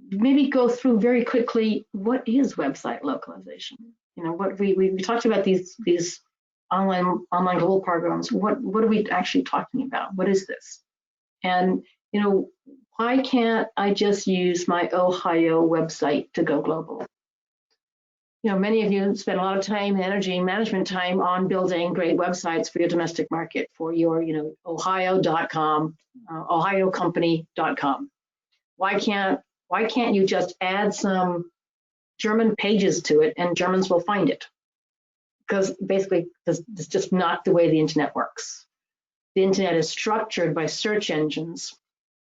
S1: maybe go through very quickly, what is website localization? You know, what we talked about these online global programs. What are we actually talking about? What is this? And you know, why can't I just use my Ohio website to go global? You know, many of you spend a lot of time, energy, management time on building great websites for your domestic market, for your, you know, ohio.com, ohiocompany.com. Why can't you just add some German pages to it and Germans will find it? Because basically, it's just not the way the internet works. The internet is structured by search engines,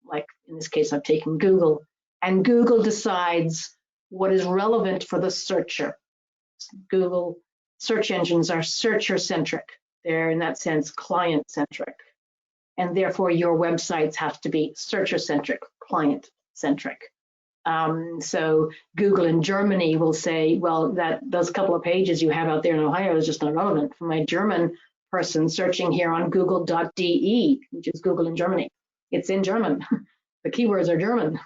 S1: like in this case, I've taken Google, and Google decides what is relevant for the searcher. Google search engines are searcher-centric. They're, in that sense, client-centric. And therefore, your websites have to be searcher-centric, client-centric. So Google in Germany will say, well, those couple of pages you have out there in Ohio is just not relevant for my German person searching here on google.de, which is Google in Germany. It's in German. The keywords are German.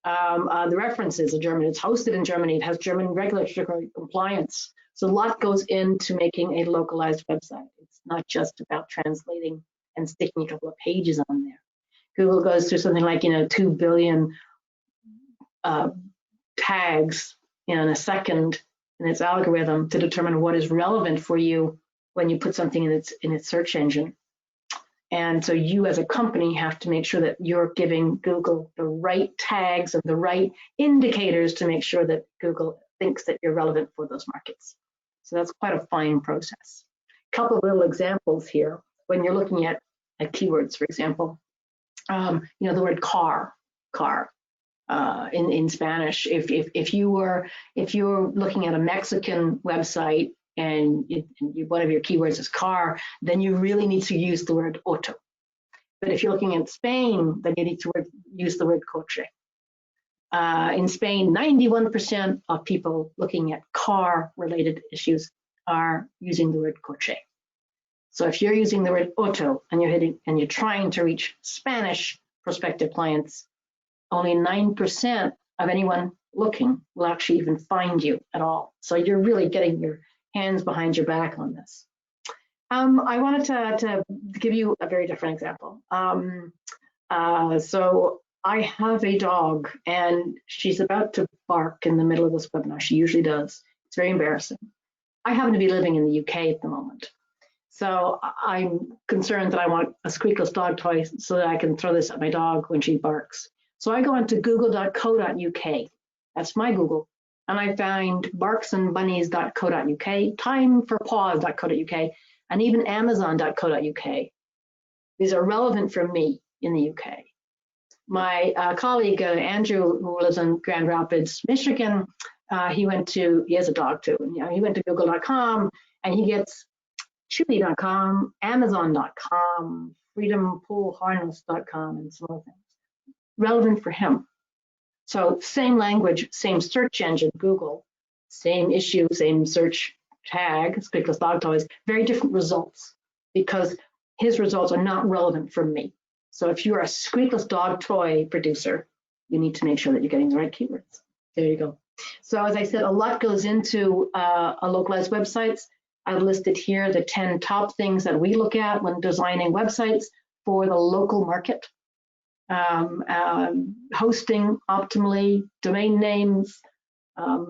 S1: The references are German. It's hosted in Germany. It has German regulatory compliance. So a lot goes into making a localized website. It's not just about translating and sticking a couple of pages on there. Google goes through something like, 2 billion tags in a second in its algorithm to determine what is relevant for you when you put something in its search engine. And so you as a company have to make sure that you're giving Google the right tags and the right indicators to make sure that Google thinks that you're relevant for those markets. So that's quite a fine process. A couple of little examples here. When you're looking at keywords, for example, the word car. In Spanish, if you're looking at a Mexican website and one of your keywords is car, then you really need to use the word auto. But if you're looking at Spain, then you need to use the word coche. In Spain, 91% of people looking at car-related issues are using the word coche. So if you're using the word auto and you're trying to reach Spanish prospective clients, only 9% of anyone looking will actually even find you at all. So you're really getting your hands behind your back on this. I wanted to give you a very different example. So I have a dog and she's about to bark in the middle of this webinar. She usually does. It's very embarrassing. I happen to be living in the UK at the moment. So I'm concerned that I want a squeakless dog toy so that I can throw this at my dog when she barks. So I go into google.co.uk. That's my Google. And I find barksandbunnies.co.uk, timeforpaws.co.uk, and even amazon.co.uk. These are relevant for me in the UK. My colleague, Andrew, who lives in Grand Rapids, Michigan, he has a dog too. And, he went to google.com and he gets chewy.com, amazon.com, freedompoolharness.com, and some other things. Relevant for him. So same language, same search engine, Google, same issue, same search tag, squeakless dog toys, very different results because his results are not relevant for me. So if you're a squeakless dog toy producer, you need to make sure that you're getting the right keywords. There you go. So as I said, a lot goes into a localized websites. I've listed here the 10 top things that we look at when designing websites for the local market. Hosting optimally, domain names.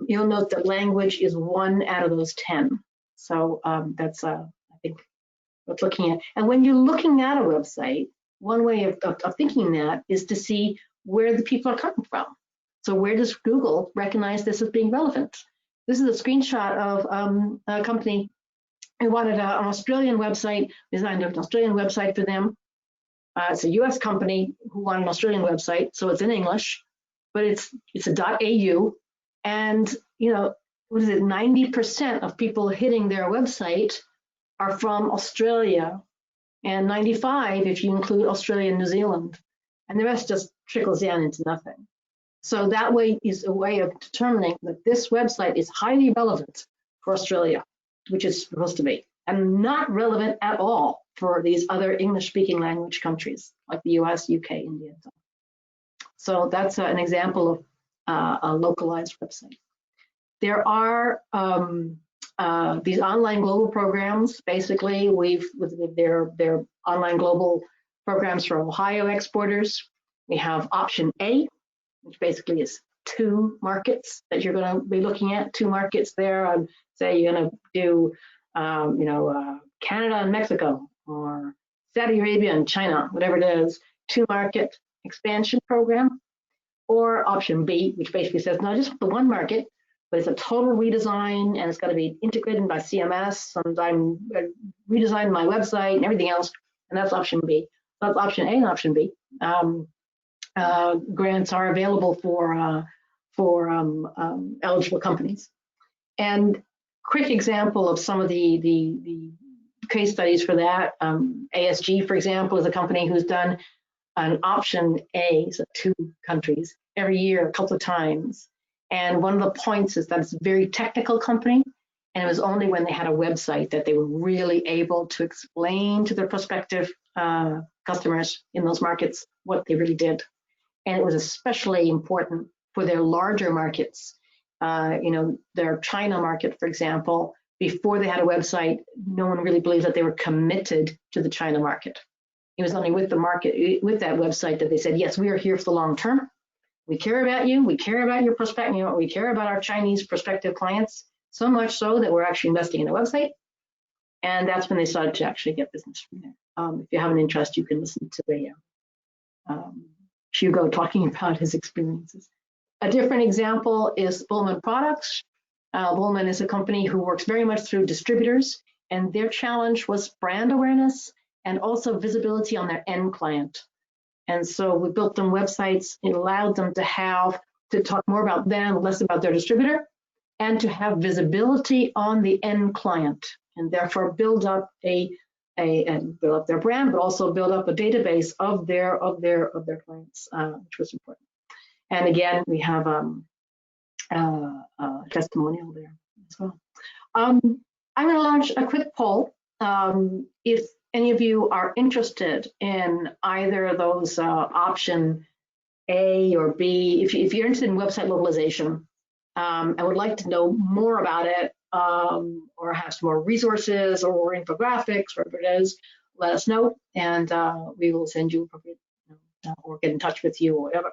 S1: You'll note that language is 1 out of those 10. So that's, I think, worth looking at. And when you're looking at a website, one way of thinking that is to see where the people are coming from. So where does Google recognize this as being relevant? This is a screenshot of a company who wanted an Australian website, designed an Australian website for them. It's a US company who wanted an Australian website, so it's in English, but it's a .au, and you know, what is it, 90% of people hitting their website are from Australia, and 95 if you include Australia and New Zealand, and the rest just trickles down into nothing. So that way is a way of determining that this website is highly relevant for Australia, which it's supposed to be, and not relevant at all for these other English-speaking language countries like the US, UK, India. So that's an example of a localized website. There are these online global programs. Basically, they're online global programs for Ohio exporters. We have option A, which basically is 2 markets that you're going to be looking at, 2 markets there. Say you're going to do, Canada and Mexico, or Saudi Arabia and China, whatever it is, 2-market expansion program. Or option B, which basically says not just the 1 market, but it's a total redesign, and it's got to be integrated by CMS, and I'm redesigning my website and everything else, and that's option B. That's option A and option B. Grants are available for eligible companies. And quick example of some of the case studies for that. ASG, for example, is a company who's done an option A, so 2 countries, every year a couple of times. And one of the points is that it's a very technical company, and it was only when they had a website that they were really able to explain to their prospective customers in those markets what they really did. And it was especially important for their larger markets. Their China market, for example, before they had a website, no one really believed that they were committed to the China market. It was only with the market, with that website, that they said, yes, we are here for the long term. We care about you. We care about your prospect. We care about our Chinese prospective clients, so much so that we're actually investing in a website. And that's when they started to actually get business from there. If you have an interest, you can listen to the Hugo talking about his experiences. A different example is Bullman Products. Bullman is a company who works very much through distributors, and their challenge was brand awareness and also visibility on their end client. And so we built them websites. It allowed them to talk more about them, less about their distributor, and to have visibility on the end client, and therefore build up build up their brand, but also build up a database of their clients, which was important. And again, we have a testimonial there as well. I'm going to launch a quick poll. If any of you are interested in either of those option A or B, if you're interested in website localization and would like to know more about it, or have some more resources or infographics, whatever it is, let us know, and we will send you appropriate, or get in touch with you or whatever.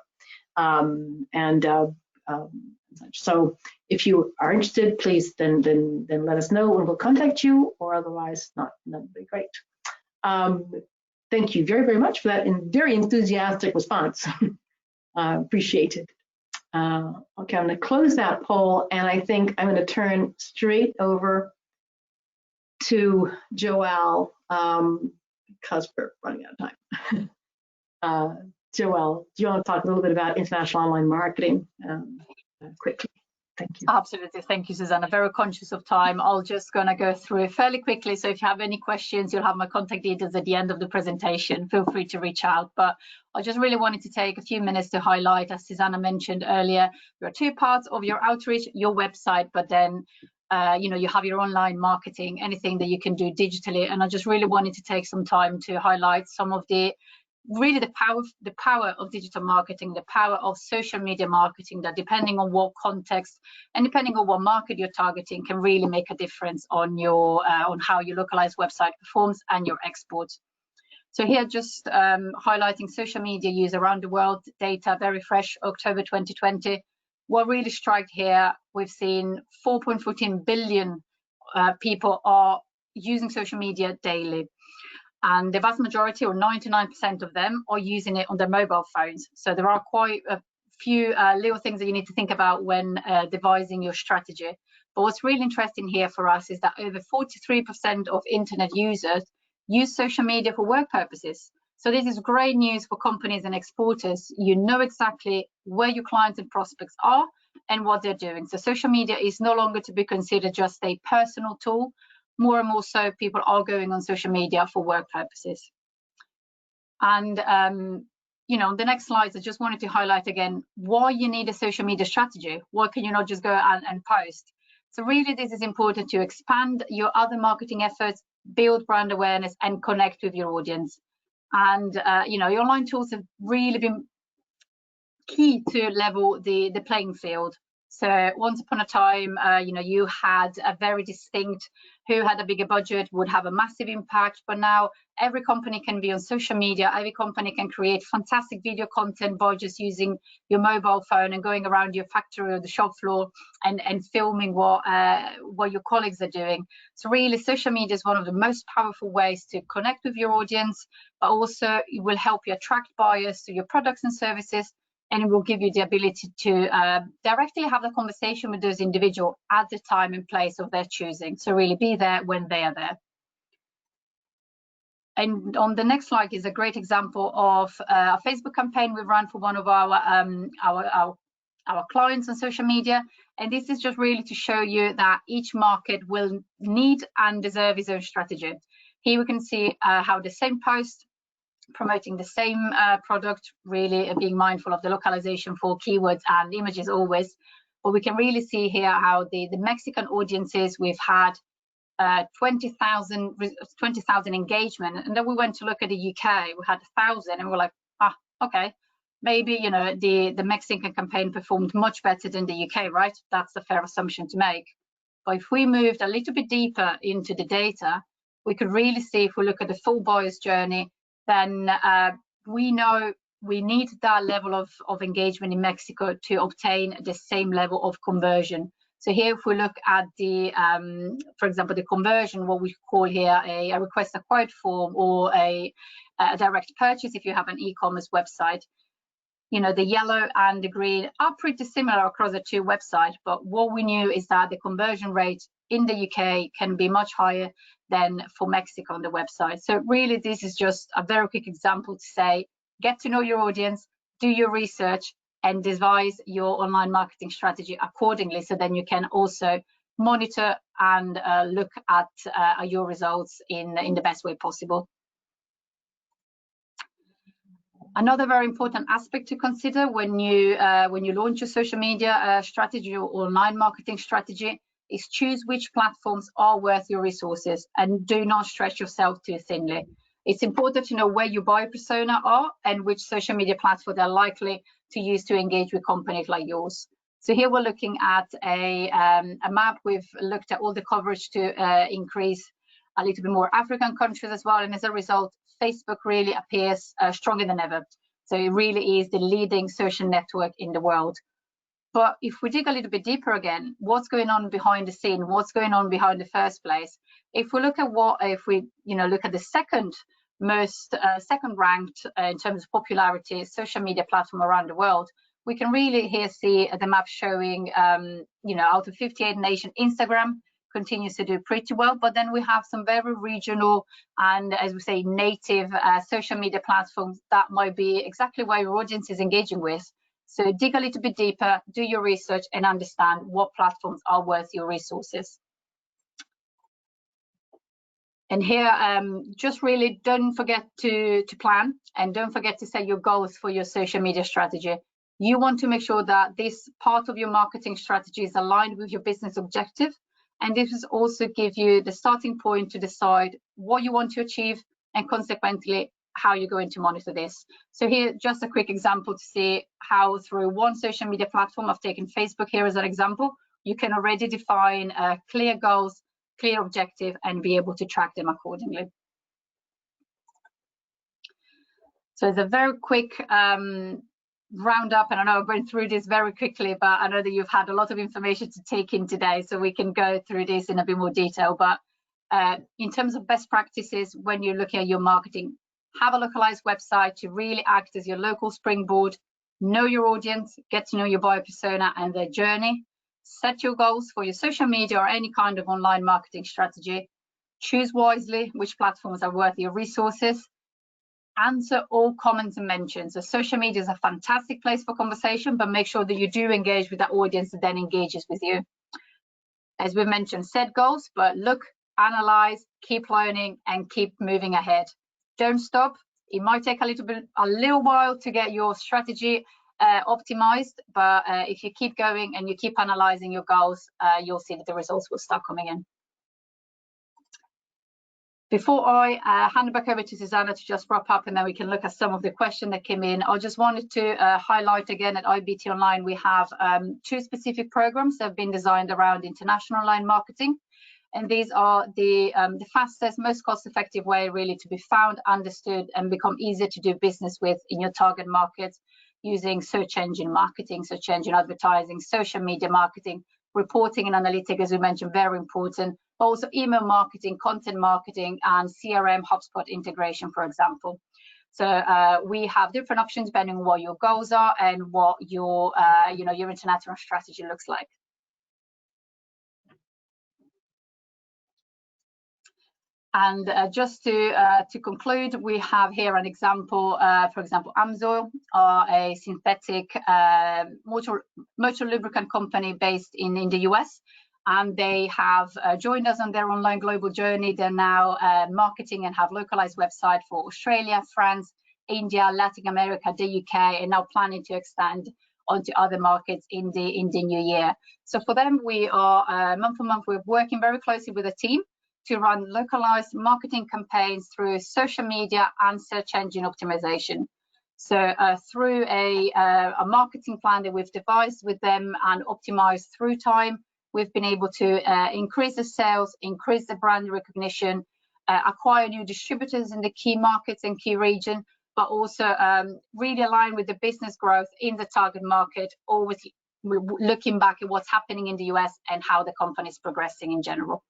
S1: So if you are interested, please then let us know and we'll contact you, or otherwise not. That would be great. Thank you very, very much for that very enthusiastic response. Appreciate it. Okay, I'm going to close that poll, and I think I'm going to turn straight over to Joelle, because we're running out of time. Joelle, do you want to talk a little bit about international online marketing quickly? Thank you.
S4: Absolutely. Thank you, Susanna. Very conscious of time. I'll just going to go through it fairly quickly. So if you have any questions, you'll have my contact details at the end of the presentation. Feel free to reach out. But I just really wanted to take a few minutes to highlight, as Susanna mentioned earlier, there are 2 parts of your outreach, your website, but then you have your online marketing, anything that you can do digitally. And I just really wanted to take some time to highlight some of the power of digital marketing, the power of social media marketing, that depending on what context and depending on what market you're targeting can really make a difference on your on how your localized website performs and your exports. So here, just highlighting social media use around the world, data very fresh, October 2020. What really strikes here, we've seen 4.14 billion people are using social media daily. And the vast majority, or 99% of them, are using it on their mobile phones. So there are quite a few little things that you need to think about when devising your strategy. But what's really interesting here for us is that over 43% of internet users use social media for work purposes. So this is great news for companies and exporters. You know exactly where your clients and prospects are and what they're doing. So social media is no longer to be considered just a personal tool. More and more so, people are going on social media for work purposes. And you know, the next slides, I just wanted to highlight again why you need a social media strategy. Why can you not just go and post? So really, this is important to expand your other marketing efforts, build brand awareness, and connect with your audience. And you know, your online tools have really been key to level the playing field. So once upon a time, you know, you had a very distinct who had a bigger budget would have a massive impact, but now every company can be on social media. Every company can create fantastic video content by just using your mobile phone and going around your factory or the shop floor and filming what your colleagues are doing. So really, social media is one of the most powerful ways to connect with your audience, but also it will help you attract buyers to your products and services, and it will give you the ability to directly have the conversation with those individuals at the time and place of their choosing. So really be there when they are there. And on the next slide is a great example of a Facebook campaign we ran for one of our clients on social media. And this is just really to show you that each market will need and deserve its own strategy. Here we can see how the same post promoting the same product, really being mindful of the localization for keywords and images always. But we can really see here how the Mexican audiences, we've had 20,000 engagement, and then we went to look at the UK, we had 1,000, and we're like, okay, maybe, you know, the Mexican campaign performed much better than the UK, right? That's a fair assumption to make. But if we moved a little bit deeper into the data, we could really see, if we look at the full buyer's journey, then we know we need that level of engagement in Mexico to obtain the same level of conversion. So here, if we look at the, for example, the conversion, what we call here a request acquired form or a direct purchase, if you have an e-commerce website, you know, the yellow and the green are pretty similar across the two websites. But what we knew is that the conversion rate in the UK can be much higher than for Mexico on the website. So really, this is just a very quick example to say, get to know your audience, do your research, and devise your online marketing strategy accordingly. So then you can also monitor and look at your results in the best way possible. Another very important aspect to consider when you launch your social media strategy or online marketing strategy is choose which platforms are worth your resources and do not stretch yourself too thinly. It's important to know where your buyer persona are and which social media platform they're likely to use to engage with companies like yours. So here we're looking at a map. We've looked at all the coverage to increase a little bit more African countries as well. And as a result, Facebook really appears stronger than ever. So it really is the leading social network in the world. But if we dig a little bit deeper again, what's going on behind the scene? What's going on behind the first place? If we look at look at the second ranked in terms of popularity social media platform around the world, we can really here see the map showing, out of 58 nations, Instagram continues to do pretty well. But then we have some very regional and, as we say, native social media platforms that might be exactly where your audience is engaging with. So dig a little bit deeper, do your research, and understand what platforms are worth your resources. And here, just really don't forget to plan, and don't forget to set your goals for your social media strategy. You want to make sure that this part of your marketing strategy is aligned with your business objective. And this will also give you the starting point to decide what you want to achieve and consequently how you're going to monitor this. So here, just a quick example to see how through one social media platform, I've taken Facebook here as an example, you can already define clear goals, clear objective, and be able to track them accordingly. So it's a very quick roundup, and I know I'm going through this very quickly, but I know that you've had a lot of information to take in today, so we can go through this in a bit more detail. But in terms of best practices, when you're looking at your marketing, have a localized website to really act as your local springboard. Know your audience, get to know your buyer persona and their journey, set your goals for your social media or any kind of online marketing strategy, choose wisely which platforms are worth your resources, answer all comments and mentions. So social media is a fantastic place for conversation, but make sure that you do engage with that audience that then engages with you. As we mentioned, set goals, but look, analyze, keep learning, and keep moving ahead. Don't stop. It might take a little while to get your strategy optimized, but if you keep going and you keep analyzing your goals, you'll see that the results will start coming in. Before I hand it back over to Susanna to just wrap up, and then we can look at some of the questions that came in, I just wanted to highlight again at IBT Online, we have 2 specific programs that have been designed around international online marketing. And these are the fastest, most cost-effective way really to be found, understood, and become easier to do business with in your target markets using search engine marketing, search engine advertising, social media marketing, reporting and analytics, as we mentioned, very important, but also email marketing, content marketing, and CRM HubSpot integration, for example. So we have different options depending on what your goals are and what your your international strategy looks like. And just to conclude, we have here an example, for example, Amsoil are a synthetic motor lubricant company based in the US, and they have joined us on their online global journey. They're now marketing and have localized website for Australia, France, India, Latin America, the UK, and now planning to expand onto other markets in the new year. So for them, we are month to month, we're working very closely with a team to run localized marketing campaigns through social media and search engine optimization. So through a marketing plan that we've devised with them and optimized through time, we've been able to increase the sales, increase the brand recognition, acquire new distributors in the key markets and key region, but also really align with the business growth in the target market, always looking back at what's happening in the US and how the company is progressing in general.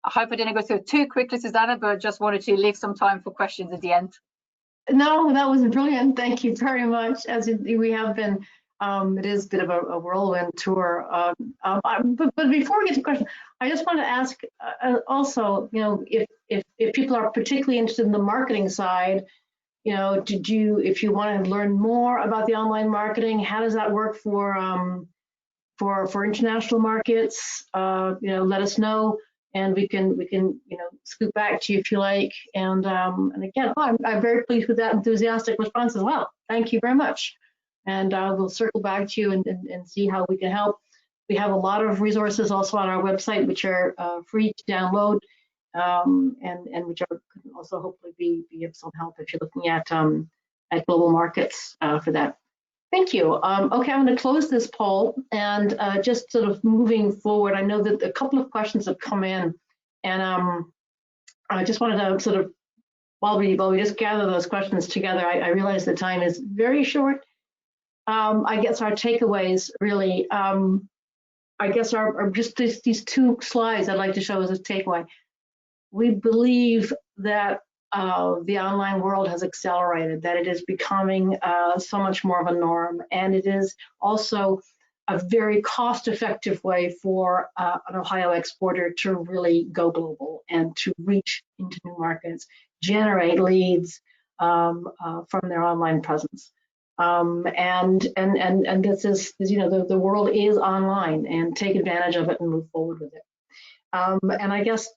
S4: I hope I didn't go through too quickly, Susanna, but just wanted to leave some time for questions at the end.
S1: No, that was brilliant. Thank you very much. As we have been, it is a bit of a whirlwind tour. But before we get to questions, I just want to ask also, if people are particularly interested in the marketing side, if you want to learn more about the online marketing, how does that work for international markets? Let us know. And we can scoop back to you if you like. And again, I'm very pleased with that enthusiastic response as well. Thank you very much. And we'll circle back to you and see how we can help. We have a lot of resources also on our website, which are free to download, and which could also hopefully be of some help if you're looking at global markets for that. Thank you. Okay, I'm going to close this poll and just sort of moving forward. I know that a couple of questions have come in, and I just wanted to sort of, while we just gather those questions together, I realize the time is very short. I guess our takeaways really, I guess are just these 2 slides I'd like to show as a takeaway. We believe that the online world has accelerated, that it is becoming so much more of a norm, and it is also a very cost-effective way for an Ohio exporter to really go global and to reach into new markets, generate leads from their online presence. And this is, the world is online, and take advantage of it and move forward with it. And I guess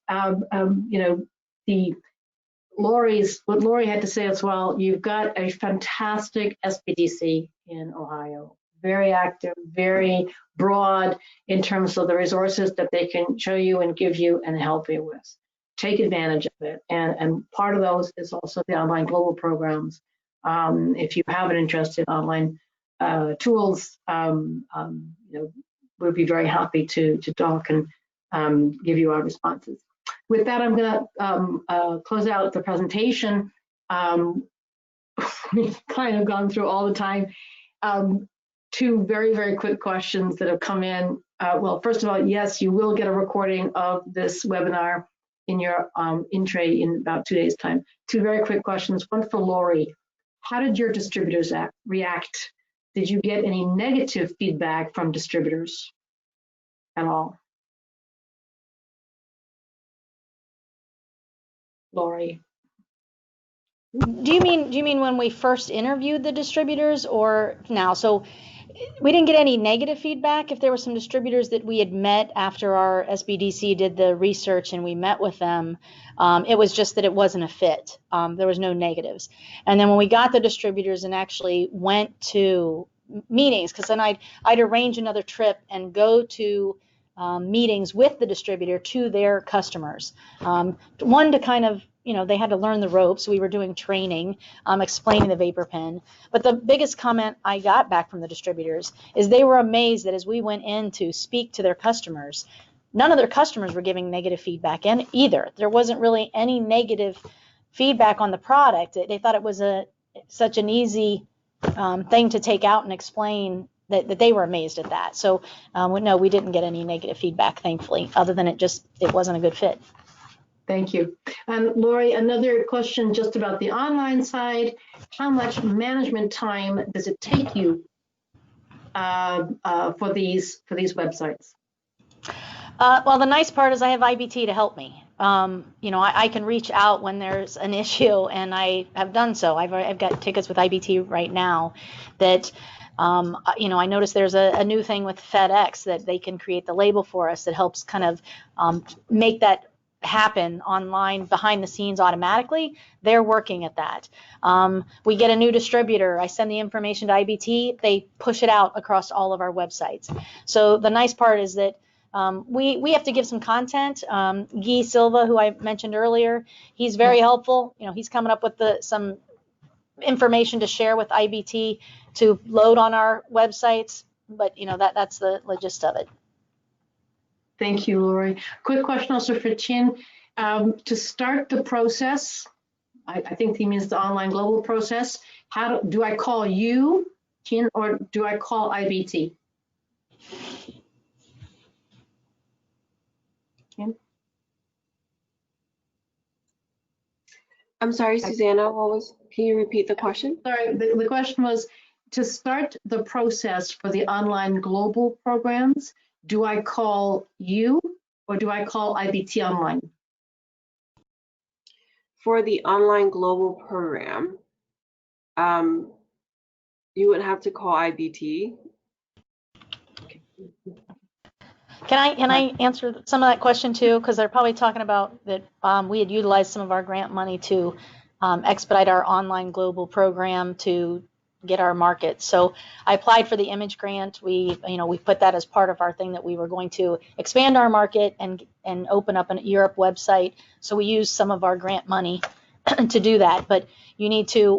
S1: what Laurie had to say as well, you've got a fantastic SBDC in Ohio, very active, very broad in terms of the resources that they can show you and give you and help you with. Take advantage of it. And part of those is also the online global programs. If you have an interest in online tools, we'd be very happy to talk and give you our responses. With that, I'm going to close out the presentation. We've kind of gone through all the time. 2 very, very quick questions that have come in. Well, first of all, yes, you will get a recording of this webinar in your in tray in about 2 days' time. 2 very quick questions. One for Laurie. how did your distributors react? Did you get any negative feedback from distributors at all? Laurie.
S3: Do you mean when we first interviewed the distributors or now? So we didn't get any negative feedback. If there were some distributors that we had met after our SBDC did the research and we met with them, it was just that it wasn't a fit. There was no negatives. And then when we got the distributors and actually went to meetings, because then I'd arrange another trip and go to meetings with the distributor to their customers. One to kind of, they had to learn the ropes. We were doing training, explaining the vapor pen. But the biggest comment I got back from the distributors is they were amazed that as we went in to speak to their customers, none of their customers were giving negative feedback in either. There wasn't really any negative feedback on the product. They thought it was such an easy thing to take out and explain that they were amazed at that. So no, we didn't get any negative feedback, thankfully, other than it wasn't a good fit.
S1: Thank you. Laurie, another question just about the online side. How much management time does it take you for these websites?
S3: Well, the nice part is I have IBT to help me. I can reach out when there's an issue, and I have done so. I've got tickets with IBT right now that, I noticed there's a new thing with FedEx that they can create the label for us that helps kind of make that happen online behind the scenes automatically. They're working at that. We get a new distributor. I send the information to IBT. They push it out across all of our websites. So the nice part is that we have to give some content. Guy Silva, who I mentioned earlier, he's very helpful. He's coming up with some information to share with IBT to load on our websites. But that's the gist of it.
S1: Thank you, Laurie. Quick question also for Thien. To start the process, I think he means the online global process. Do I call you, Thien, or do I call IBT? Thien?
S2: I'm sorry, Susanna, can you repeat the question?
S1: Sorry, the question was, to start the process for the online global programs, do I call you or do I call IBT online?
S2: For the online global program, you would have to call IBT.
S3: Can I answer some of that question too? Because they're probably talking about that we had utilized some of our grant money to expedite our online global program to get our market. So I applied for the image grant. We put that as part of our thing that we were going to expand our market and open up an Europe website. So we used some of our grant money to do that. But you need to,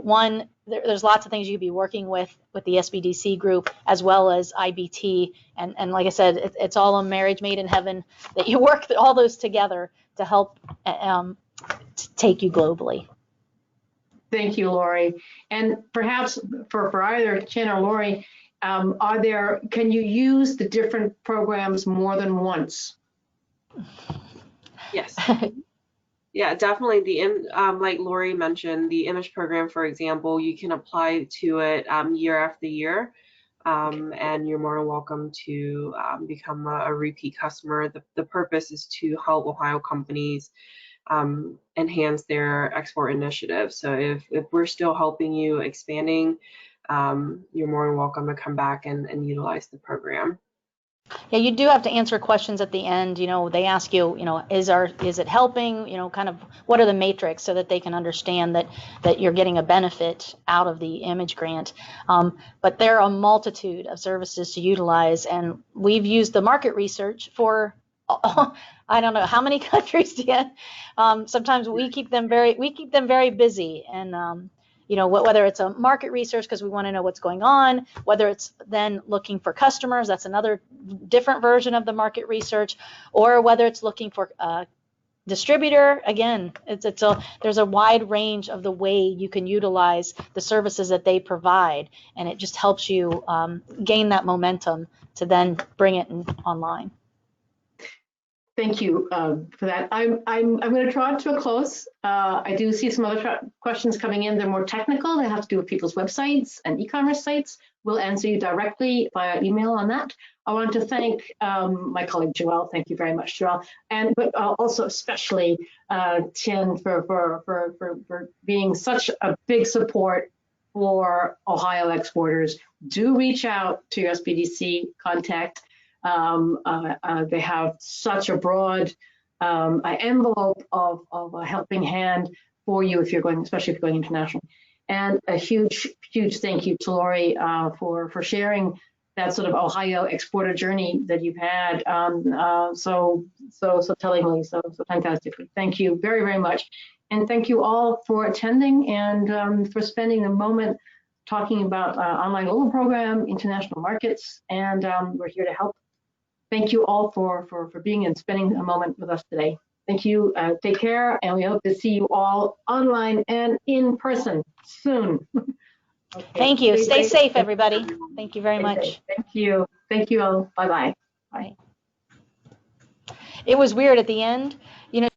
S3: there's lots of things you could be working with the SBDC group as well as IBT. And like I said, it's all a marriage made in heaven that you work all those together to help take you globally.
S1: Thank you, Laurie. And perhaps for either Thien or Laurie, can you use the different programs more than once?
S2: Yes. Yeah, definitely. Like Laurie mentioned, the image program, for example, you can apply to it year after year, and you're more than welcome to become a repeat customer. The purpose is to help Ohio companies enhance their export initiatives. So if we're still helping you expanding, you're more than welcome to come back and utilize the program.
S3: Yeah, you do have to answer questions at the end. They ask you, is it helping? Kind of what are the matrix so that they can understand that you're getting a benefit out of the image grant. But there are a multitude of services to utilize, and we've used the market research for I don't know how many countries yet. Sometimes we keep them very busy, and whether it's a market research because we want to know what's going on, whether it's then looking for customers, that's another different version of the market research, or whether it's looking for a distributor. Again, there's a wide range of the way you can utilize the services that they provide, and it just helps you gain that momentum to then bring it online.
S1: Thank you for that. I'm going to draw it to a close. I do see some other questions coming in. They're more technical. They have to do with people's websites and e-commerce sites. We'll answer you directly via email on that. I want to thank my colleague Joelle. Thank you very much, Joelle, but also especially Thien for being such a big support for Ohio exporters. Do reach out to your SBDC contact. They have such a broad envelope of a helping hand for you if you're going, especially if you're going international. And a huge thank you to Laurie for sharing that sort of Ohio exporter journey that you've had so tellingly, so fantastically. Thank you very, very much. And thank you all for attending and for spending a moment talking about online global program, international markets, and we're here to help. Thank you all for being and spending a moment with us today. Thank you. Take care, and we hope to see you all online and in person soon. Okay.
S3: Thank you. Stay safe, everybody. Thank you very much.
S1: Thank you. Thank you all. Bye-bye. Bye.
S3: It was weird at the end, you know.